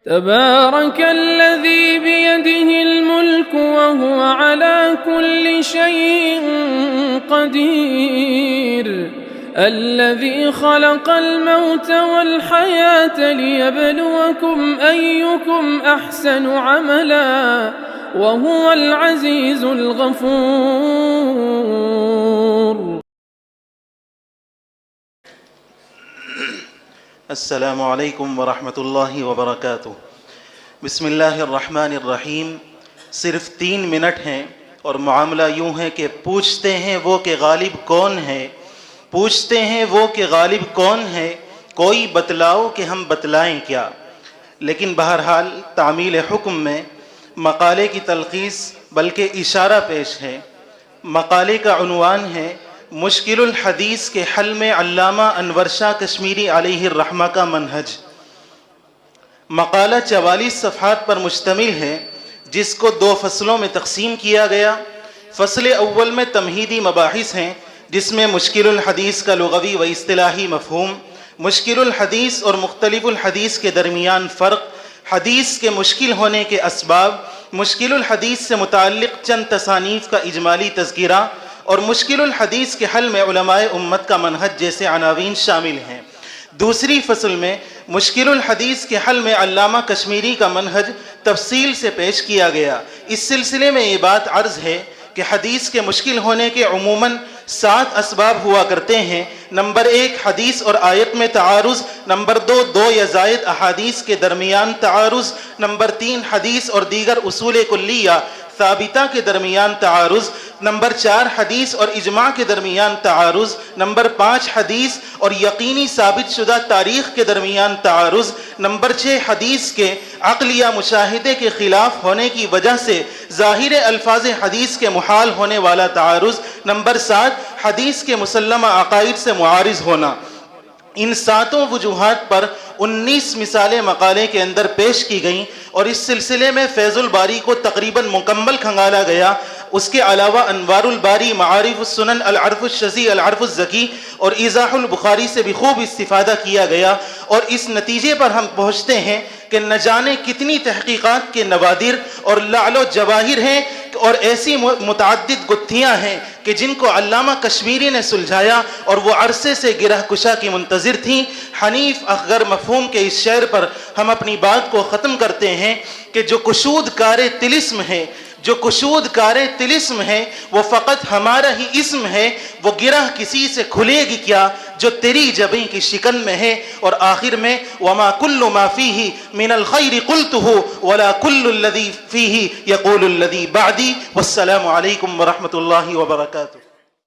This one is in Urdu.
تبارك الذي بيده الملك وهو على كل شيء قدير الذي خلق الموت والحياة ليبلوكم أيكم أحسن عملا وهو العزيز الغفور. السلام علیکم ورحمۃ اللہ وبرکاتہ. بسم اللہ الرحمن الرحیم. صرف 3 منٹ ہیں اور معاملہ یوں ہے کہ پوچھتے ہیں وہ کہ غالب کون ہے، پوچھتے ہیں وہ کہ غالب کون ہے، کوئی بتلاؤ کہ ہم بتلائیں کیا. لیکن بہرحال تعمیل حکم میں مقالے کی تلخیص بلکہ اشارہ پیش ہے. مقالے کا عنوان ہے مشکل الحدیث کے حل میں علامہ انور شاہ کشمیری علیہ الرحمہ کا منہج. مقالہ 44 صفحات پر مشتمل ہے جس کو 2 فصلوں میں تقسیم کیا گیا. فصل اول میں تمہیدی مباحث ہیں جس میں مشکل الحدیث کا لغوی و اصطلاحی مفہوم، مشکل الحدیث اور مختلف الحدیث کے درمیان فرق، حدیث کے مشکل ہونے کے اسباب، مشکل الحدیث سے متعلق چند تصانیف کا اجمالی تذکرہ اور مشکل الحدیث کے حل میں علماء امت کا منہج جیسے عناوین شامل ہیں. دوسری فصل میں مشکل الحدیث کے حل میں علامہ کشمیری کا منہج تفصیل سے پیش کیا گیا. اس سلسلے میں یہ بات عرض ہے کہ حدیث کے مشکل ہونے کے عموماً 7 اسباب ہوا کرتے ہیں. نمبر 1 حدیث اور آیت میں تعارض. نمبر 2 یا زائد احادیث کے درمیان تعارض. نمبر 3 حدیث اور دیگر اصول کلیہ ثابتہ کے درمیان تعارض. نمبر 4 حدیث اور اجماع کے درمیان تعارض. نمبر 5 حدیث اور یقینی ثابت شدہ تاریخ کے درمیان تعارض. نمبر 6 حدیث کے عقل یا مشاہدے کے خلاف ہونے کی وجہ سے ظاہر الفاظ حدیث کے محال ہونے والا تعارض. نمبر 7 حدیث کے مسلمہ عقائد سے معارض ہونا. ان 7 وجوہات پر 19 مثالیں مقالے کے اندر پیش کی گئیں اور اس سلسلے میں فیض الباری کو تقریباً مکمل کھنگالا گیا. اس کے علاوہ انوار الباری، معارف السنن، العرف الشذی، العرف الزکی اور ایضاح البخاری سے بھی خوب استفادہ کیا گیا. اور اس نتیجے پر ہم پہنچتے ہیں کہ نہ جانے کتنی تحقیقات کے نوادر اور لعل و جواہر ہیں اور ایسی متعدد گتھیاں ہیں کہ جن کو علامہ کشمیری نے سلجھایا اور وہ عرصے سے گرہ کشا کی منتظر تھیں. حنیف اخگر مفہوم کے اس شعر پر ہم اپنی بات کو ختم کرتے ہیں کہ جو کشود کار طلسم ہے، جو کشود کار طلسم ہے وہ فقط ہمارا ہی اسم ہے. وہ گرہ کسی سے کھلے گی کیا جو تیری جبیں کی شکن میں ہے. اور آخر میں وما کل ما فیہ من الخیر قلتہ ولا کل الذی فیہ یقول الذی بعدی. والسلام علیکم ورحمۃ اللہ وبرکاتہ.